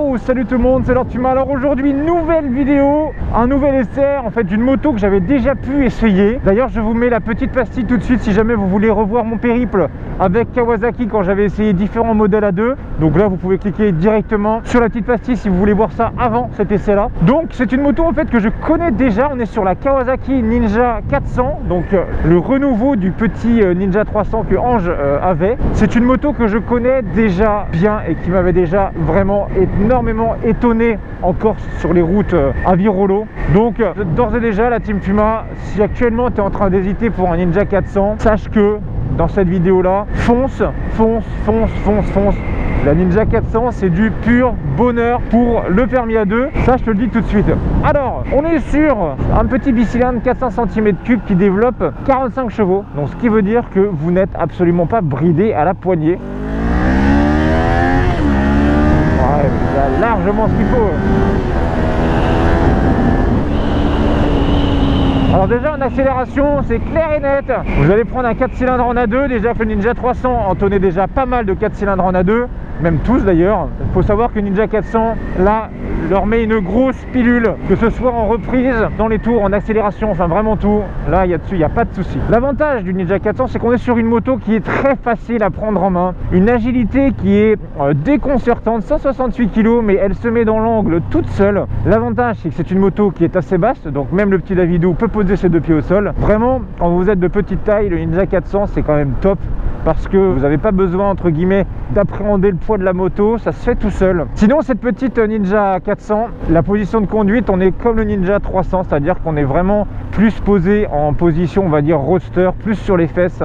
Yo, salut tout le monde, c'est Lortuma. Alors aujourd'hui, nouvelle vidéo, un nouvel essai en fait d'une moto que j'avais déjà pu essayer. D'ailleurs, je vous mets la petite pastille tout de suite si jamais vous voulez revoir mon périple avec Kawasaki quand j'avais essayé différents modèles à deux. Donc là, vous pouvez cliquer directement sur la petite pastille si vous voulez voir ça avant cet essai-là. Donc c'est une moto en fait que je connais déjà. On est sur la Kawasaki Ninja 400, donc le renouveau du petit Ninja 300 que Ange avait. C'est une moto que je connais déjà bien et qui m'avait déjà vraiment énormément étonné en Corse sur les routes à Virolo. Donc d'ores et déjà la team Puma, si actuellement tu es en train d'hésiter pour un Ninja 400, sache que dans cette vidéo là, fonce. La Ninja 400 c'est du pur bonheur pour le permis A2, ça je te le dis tout de suite. Alors on est sur un petit bicylindre 400 cm3 qui développe 45 chevaux, donc ce qui veut dire que vous n'êtes absolument pas bridé à la poignée. Il a largement ce qu'il faut. Alors déjà en accélération c'est clair et net. Vous allez prendre un 4 cylindres en A2. Déjà que le Ninja 300 en tenait déjà pas mal de 4 cylindres en A2, même tous d'ailleurs. Il faut savoir que Ninja 400 là leur met une grosse pilule, que ce soit en reprise, dans les tours, en accélération, enfin vraiment tout. Là il y a dessus, il n'y a pas de souci. L'avantage du Ninja 400 c'est qu'on est sur une moto qui est très facile à prendre en main, une agilité qui est déconcertante, 168 kg mais elle se met dans l'angle toute seule. L'avantage c'est que c'est une moto qui est assez basse, donc même le petit Davidou peut poser ses deux pieds au sol. Vraiment quand vous êtes de petite taille, le Ninja 400 c'est quand même top, parce que vous n'avez pas besoin entre guillemets d'appréhender le poids de la moto, ça se fait tout seul. Sinon cette petite Ninja 400, la position de conduite, on est comme le Ninja 300, c'est à dire qu'on est vraiment plus posé en position on va dire roadster, plus sur les fesses,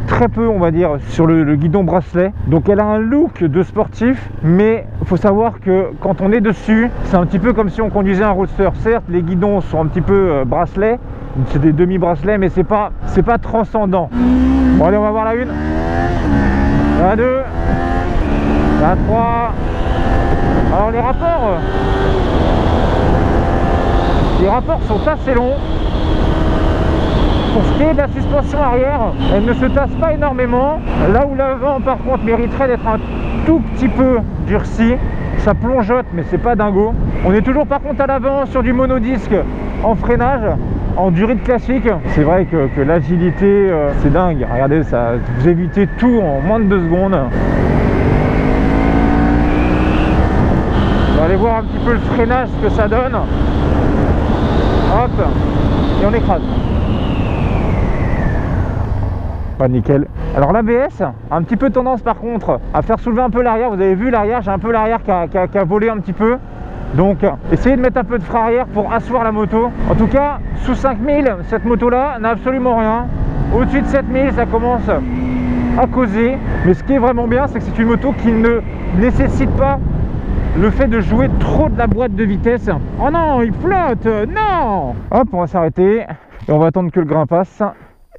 très peu on va dire sur le guidon bracelet. Donc elle a un look de sportif, mais il faut savoir que quand on est dessus c'est un petit peu comme si on conduisait un roadster. Certes les guidons sont un petit peu bracelets, c'est des demi-bracelets, mais c'est pas transcendant. Bon allez, on va voir la 1, la 2, la 3. Alors les rapports sont assez longs. Pour ce qui est de la suspension arrière, elle ne se tasse pas énormément. Là où l'avant par contre mériterait d'être un tout petit peu durci, ça plongeote mais c'est pas dingo. On est toujours par contre à l'avant sur du monodisque en freinage, en durite classique. C'est vrai que l'agilité c'est dingue. Regardez ça, vous évitez tout en moins de 2 secondes. On va aller voir un petit peu le freinage, ce que ça donne. Hop, et on écrase. Pas nickel. Alors l'ABS a un petit peu tendance par contre à faire soulever un peu l'arrière. Vous avez vu l'arrière, j'ai un peu l'arrière qui a volé un petit peu. Donc essayez de mettre un peu de frein arrière pour asseoir la moto. En tout cas sous 5000 cette moto là n'a absolument rien. Au-dessus de 7000 ça commence à causer. Mais ce qui est vraiment bien c'est que c'est une moto qui ne nécessite pas le fait de jouer trop de la boîte de vitesse. Oh non, il flotte, non. Hop, on va s'arrêter et on va attendre que le grain passe.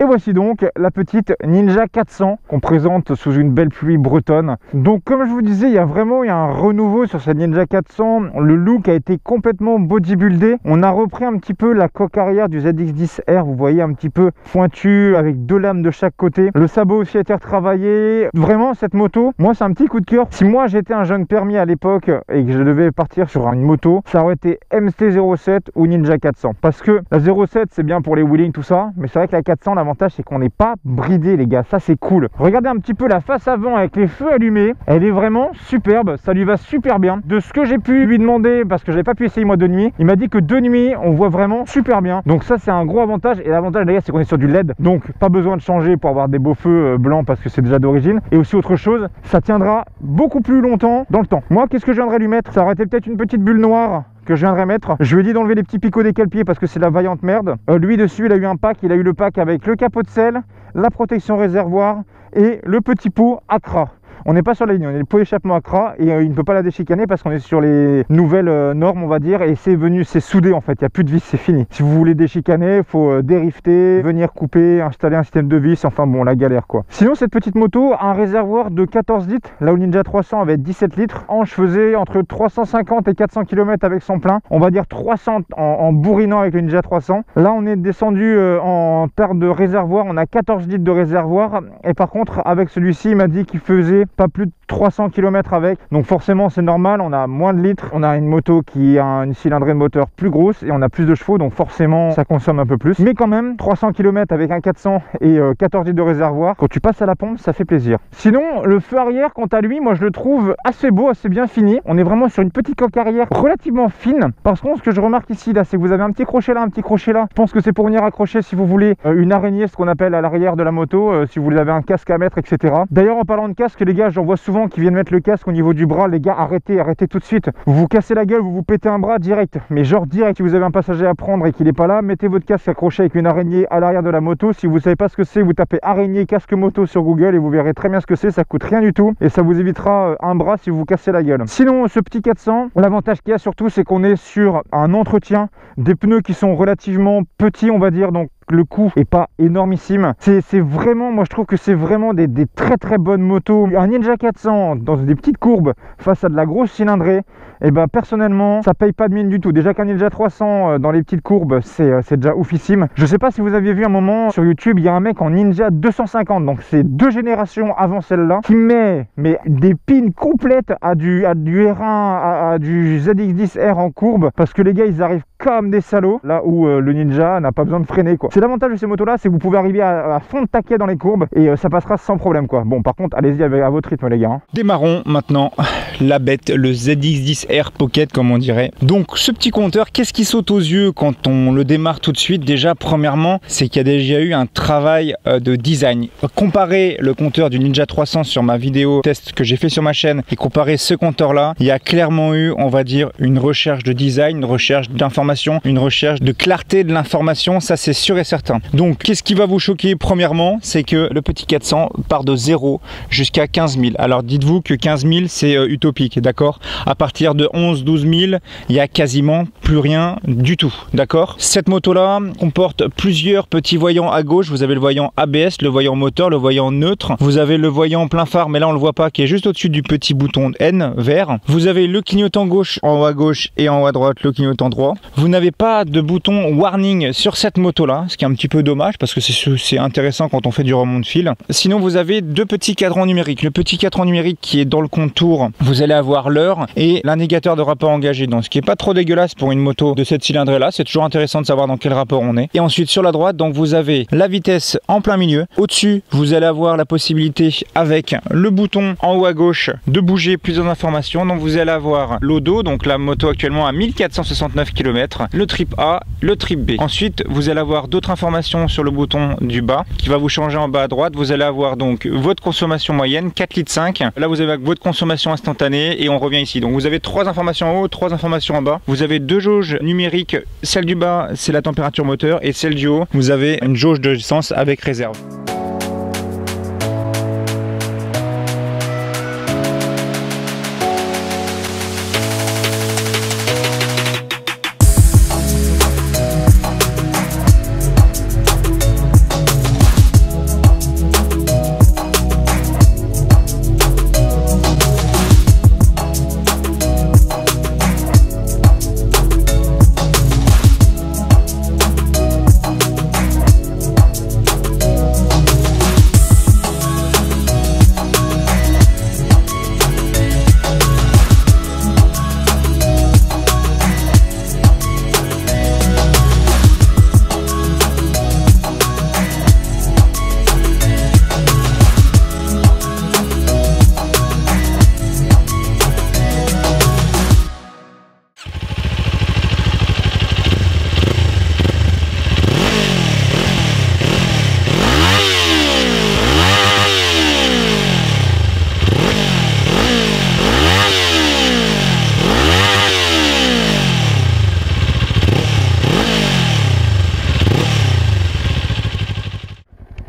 Et voici donc la petite Ninja 400 qu'on présente sous une belle pluie bretonne. Donc comme je vous disais, il y a un renouveau sur cette Ninja 400. Le look a été complètement bodybuildé. On a repris un petit peu la coque arrière du ZX10R. Vous voyez un petit peu pointu avec 2 lames de chaque côté. Le sabot aussi a été retravaillé. Vraiment cette moto, moi c'est un petit coup de cœur. Si moi j'étais un jeune permis à l'époque et que je devais partir sur une moto, ça aurait été MT-07 ou Ninja 400. Parce que la 07 c'est bien pour les wheelings tout ça, mais c'est vrai que la 400, l'avantage c'est qu'on n'est pas bridé les gars, ça c'est cool. Regardez un petit peu la face avant avec les feux allumés, elle est vraiment superbe, ça lui va super bien. De ce que j'ai pu lui demander, parce que j'avais pas pu essayer moi de nuit, il m'a dit que de nuit on voit vraiment super bien. Donc ça c'est un gros avantage. Et l'avantage d'ailleurs c'est qu'on est sur du LED, donc pas besoin de changer pour avoir des beaux feux blancs parce que c'est déjà d'origine. Et aussi autre chose, ça tiendra beaucoup plus longtemps dans le temps. Moi qu'est-ce que je viendrais lui mettre? Ça aurait été peut-être une petite bulle noire que je viendrais mettre. Je lui ai dit d'enlever les petits picots des cale-pieds parce que c'est la vaillante merde. Lui dessus il a eu un pack, il a eu le pack avec le capot de selle, la protection réservoir et le petit pot Accra. On n'est pas sur la ligne, on est le pot d'échappement Accra et il ne peut pas la déchicaner parce qu'on est sur les nouvelles normes on va dire, et c'est soudé en fait, il n'y a plus de vis, c'est fini. Si vous voulez déchicaner, il faut dérifter, venir couper, installer un système de vis, enfin bon la galère quoi. Sinon cette petite moto a un réservoir de 14 litres, là où le Ninja 300 avait 17 litres. Ange faisait entre 350 et 400 km avec son plein, on va dire 300 en bourrinant avec le Ninja 300. Là on est descendu en termes de réservoir, on a 14 litres de réservoir, et par contre avec celui-ci il m'a dit qu'il faisait pas plus de 300 km avec, donc forcément c'est normal, on a moins de litres, on a une moto qui a une cylindrée de moteur plus grosse et on a plus de chevaux, donc forcément ça consomme un peu plus, mais quand même 300 km avec un 400 et 14 litres de réservoir, quand tu passes à la pompe ça fait plaisir. Sinon le feu arrière, quant à lui, moi je le trouve assez beau, assez bien fini. On est vraiment sur une petite coque arrière relativement fine. Par contre, ce que je remarque ici là, c'est que vous avez un petit crochet là, un petit crochet là. Je pense que c'est pour venir accrocher, si vous voulez, une araignée, ce qu'on appelle à l'arrière de la moto, si vous avez un casque à mettre, etc. D'ailleurs, en parlant de casque, les gars, j'en vois souvent qui viennent mettre le casque au niveau du bras. Les gars, arrêtez tout de suite. Vous vous cassez la gueule, vous vous pétez un bras direct, mais genre direct. Si vous avez un passager à prendre et qu'il n'est pas là, mettez votre casque accroché avec une araignée à l'arrière de la moto. Si vous savez pas ce que c'est, vous tapez araignée casque moto sur Google et vous verrez très bien ce que c'est. Ça coûte rien du tout et ça vous évitera un bras si vous vous cassez la gueule. Sinon, ce petit 400, l'avantage qu'il y a surtout, c'est qu'on est sur un entretien, des pneus qui sont relativement petits, on va dire, donc le coût est pas énormissime. C'est vraiment, moi je trouve que c'est vraiment des très bonnes motos. Un Ninja 400 dans des petites courbes face à de la grosse cylindrée, et ben personnellement ça paye pas de mine du tout. Déjà qu'un Ninja 300 dans les petites courbes c'est déjà oufissime. Je sais pas si vous aviez vu un moment sur YouTube, il y a un mec en Ninja 250, donc c'est 2 générations avant celle-là, qui met des pins complètes à du R1, à du ZX10R en courbe, parce que les gars ils arrivent comme des salauds, là où le Ninja n'a pas besoin de freiner quoi. C'est l'avantage de ces motos là, c'est que vous pouvez arriver à fond de taquet dans les courbes et ça passera sans problème quoi. Bon, par contre allez-y à votre rythme les gars, hein. Démarrons maintenant la bête, le ZX10R Pocket comme on dirait. Donc ce petit compteur, qu'est-ce qui saute aux yeux quand on le démarre tout de suite? Déjà premièrement, c'est qu'il y a déjà eu un travail de design. Comparer le compteur du Ninja 300 sur ma vidéo test que j'ai fait sur ma chaîne et comparer ce compteur là, il y a clairement eu, on va dire, une recherche de design, une recherche d'information, une recherche de clarté de l'information, ça c'est sûr et certain. Donc qu'est-ce qui va vous choquer? Premièrement, c'est que le petit 400 part de 0 jusqu'à 15 000. Alors dites-vous que 15 000 c'est utopique, d'accord? À partir de 11-12 000, il y a quasiment plus rien du tout, d'accord? Cette moto là comporte plusieurs petits voyants à gauche. Vous avez le voyant ABS, le voyant moteur, le voyant neutre, vous avez le voyant plein phare, mais là on le voit pas, qui est juste au-dessus du petit bouton N vert. Vous avez le clignotant gauche en haut à gauche et en haut à droite le clignotant droit. Vous n'avez pas de bouton warning sur cette moto là, ce qui est un petit peu dommage parce que c'est intéressant quand on fait du remont de fil. Sinon vous avez 2 petits cadrans numériques. Le petit cadran numérique qui est dans le contour, vous allez avoir l'heure et l'indicateur de rapport engagé, donc ce qui est pas trop dégueulasse pour une moto de cette cylindrée là. C'est toujours intéressant de savoir dans quel rapport on est. Et ensuite sur la droite, donc vous avez la vitesse en plein milieu. Au-dessus vous allez avoir la possibilité avec le bouton en haut à gauche de bouger plusieurs informations. Donc vous allez avoir l'odo, donc la moto actuellement à 1469 km, le trip A, le trip B. Ensuite vous allez avoir d'autres informations sur le bouton du bas qui va vous changer en bas à droite. Vous allez avoir donc votre consommation moyenne 4,5 litres. Là vous avez votre consommation instantanée et on revient ici. Donc vous avez 3 informations en haut, 3 informations en bas. Vous avez 2 jauges numériques. Celle du bas c'est la température moteur et celle du haut vous avez une jauge de essence avec réserve.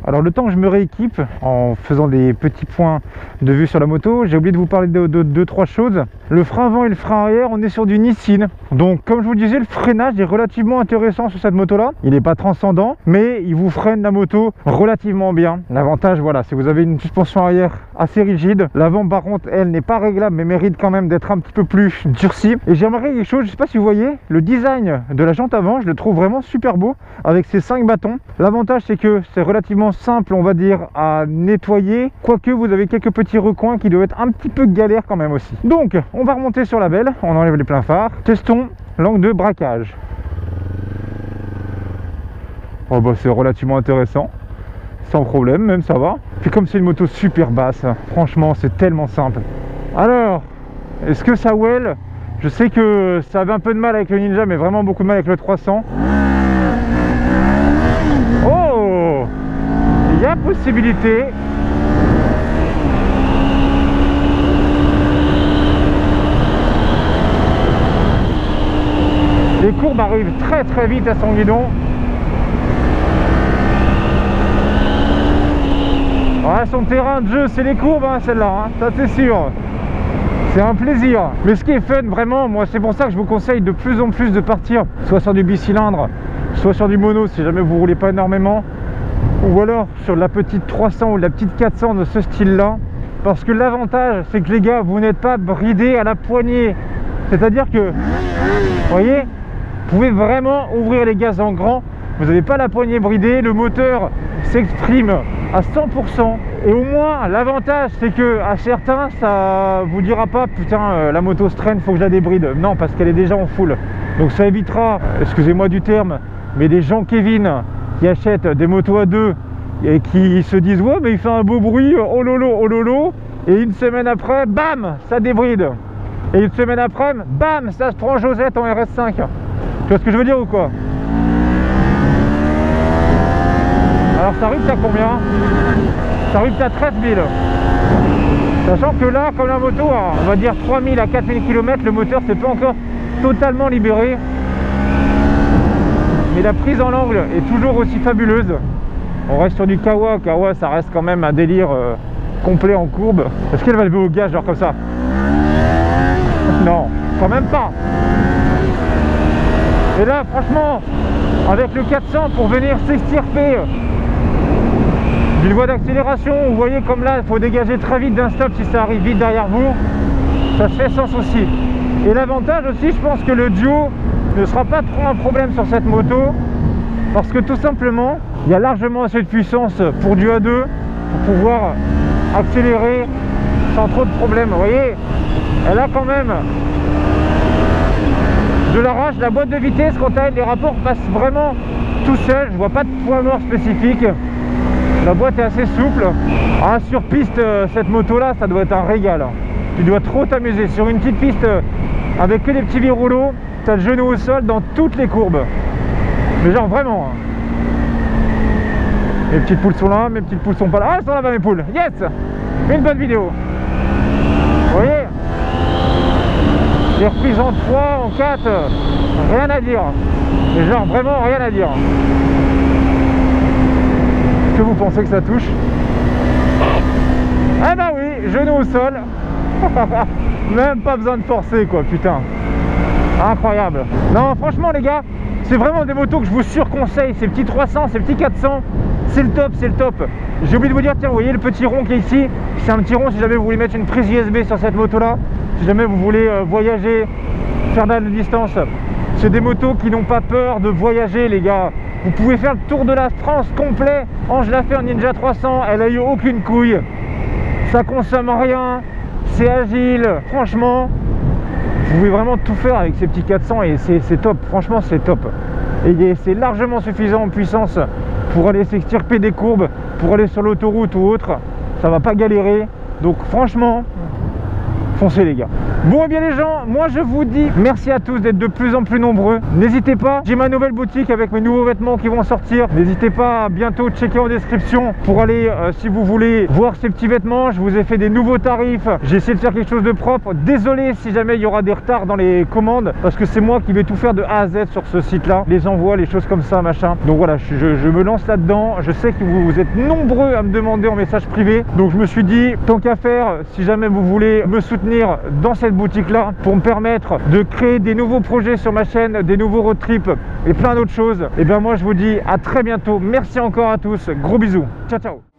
Alors le temps que je me rééquipe en faisant des petits points de vue sur la moto, j'ai oublié de vous parler de 2-3 choses. Le frein avant et le frein arrière, on est sur du Nissin. Donc comme je vous le disais, le freinage est relativement intéressant sur cette moto là. Il n'est pas transcendant, mais il vous freine la moto relativement bien. L'avantage, voilà, c'est que vous avez une suspension arrière assez rigide. L'avant par contre, elle n'est pas réglable, mais mérite quand même d'être un petit peu plus durcie. Et j'ai remarqué quelque chose, je ne sais pas si vous voyez, le design de la jante avant, je le trouve vraiment super beau avec ces 5 bâtons. L'avantage c'est que c'est relativement simple simple, on va dire, à nettoyer, quoique vous avez quelques petits recoins qui doivent être un petit peu galères quand même aussi. Donc on va remonter sur la belle, on enlève les pleins phares, testons l'angle de braquage. Oh bah c'est relativement intéressant, sans problème, même ça va. Puis comme c'est une moto super basse, franchement c'est tellement simple. Alors, est-ce que ça well? Je sais que ça avait un peu de mal avec le Ninja, mais vraiment beaucoup de mal avec le 300. Oh, il y a possibilité. Les courbes arrivent très très vite à son guidon. Ouais, son terrain de jeu, c'est les courbes, hein, celle-là, hein, ça c'est sûr. C'est un plaisir. Mais ce qui est fun, vraiment, moi, c'est pour ça que je vous conseille de plus en plus de partir, soit sur du bicylindre, soit sur du mono, si jamais vous roulez pas énormément, ou alors sur la petite 300 ou la petite 400 de ce style-là. Parce que l'avantage, c'est que les gars, vous n'êtes pas bridés à la poignée. C'est-à-dire que, vous voyez, vous pouvez vraiment ouvrir les gaz en grand. Vous n'avez pas la poignée bridée, le moteur s'exprime à 100%. Et au moins, l'avantage, c'est que à certains, ça vous dira pas putain, la moto se traîne, faut que je la débride. Non, parce qu'elle est déjà en full. Donc ça évitera, excusez-moi du terme, mais des gens Kevin qui achètent des motos à deux et qui se disent ouais, mais il fait un beau bruit, oh lolo, et une semaine après, bam, ça débride. Et une semaine après, bam, ça se prend Josette en RS5. Tu vois ce que je veux dire ou quoi? Alors ça rupte à combien? Ça rupte à 13 000. Sachant que là, comme la moto a, on va dire 3000 à 4000 km, le moteur s'est pas encore totalement libéré. Mais la prise en angle est toujours aussi fabuleuse. On reste sur du Kawa. Kawa, ça reste quand même un délire complet en courbe. Est-ce qu'elle va lever au gaz genre comme ça? Non, quand même pas. Et là, franchement, avec le 400 pour venir s'extirper d'une voie d'accélération, vous voyez comme là, il faut dégager très vite d'un stop si ça arrive vite derrière vous. Ça se fait sans souci. Et l'avantage aussi, je pense que le duo ne sera pas trop un problème sur cette moto. Parce que tout simplement, il y a largement assez de puissance pour du A2 pour pouvoir accélérer sans trop de problèmes. Vous voyez, elle a quand même de l'arrache. La boîte de vitesse, quant à elle, les rapports passent vraiment tout seul. Je vois pas de point mort spécifique. La boîte est assez souple. Ah, sur piste, cette moto là, ça doit être un régal. Tu dois trop t'amuser. Sur une petite piste avec que des petits rouleaux, tu as le genou au sol dans toutes les courbes. Mais genre vraiment. Mes petites poules sont là, mes petites poules sont pas là. Ah, elles sont là-bas mes poules. Yes, une bonne vidéo. Vous voyez, les reprises en 3, en 4, rien à dire. Mais genre vraiment rien à dire. Est-ce que vous pensez que ça touche? Eh ben oui, genou au sol. Même pas besoin de forcer quoi, putain. Incroyable. Non, franchement les gars, c'est vraiment des motos que je vous surconseille. Ces petits 300, ces petits 400, c'est le top, c'est le top. J'ai oublié de vous dire, tiens, vous voyez le petit rond qui est ici, c'est un petit rond si jamais vous voulez mettre une prise USB sur cette moto là, si jamais vous voulez voyager, faire de la distance. C'est des motos qui n'ont pas peur de voyager les gars. Vous pouvez faire le tour de la France complet. Ange l'a fait en Ninja 300, elle a eu aucune couille. Ça consomme rien, c'est agile, franchement. Vous pouvez vraiment tout faire avec ces petits 400 et c'est top, franchement c'est top. Et c'est largement suffisant en puissance pour aller s'extirper des courbes, pour aller sur l'autoroute ou autre. Ça va pas galérer, donc franchement, foncez les gars. Bon et bien les gens, moi je vous dis merci à tous d'être de plus en plus nombreux. N'hésitez pas, j'ai ma nouvelle boutique avec mes nouveaux vêtements qui vont sortir. N'hésitez pas à bientôt checker en description pour aller, si vous voulez, voir ces petits vêtements. Je vous ai fait des nouveaux tarifs. J'ai essayé de faire quelque chose de propre. Désolé si jamais il y aura des retards dans les commandes, parce que c'est moi qui vais tout faire de A à Z sur ce site là. Les envois, les choses comme ça, machin. Donc voilà, je me lance là-dedans. Je sais que vous êtes nombreux à me demander en message privé. Donc je me suis dit, tant qu'à faire, si jamais vous voulez me soutenir dans cette boutique là pour me permettre de créer des nouveaux projets sur ma chaîne, des nouveaux road trips et plein d'autres choses, et bien moi je vous dis à très bientôt. Merci encore à tous, gros bisous, ciao ciao.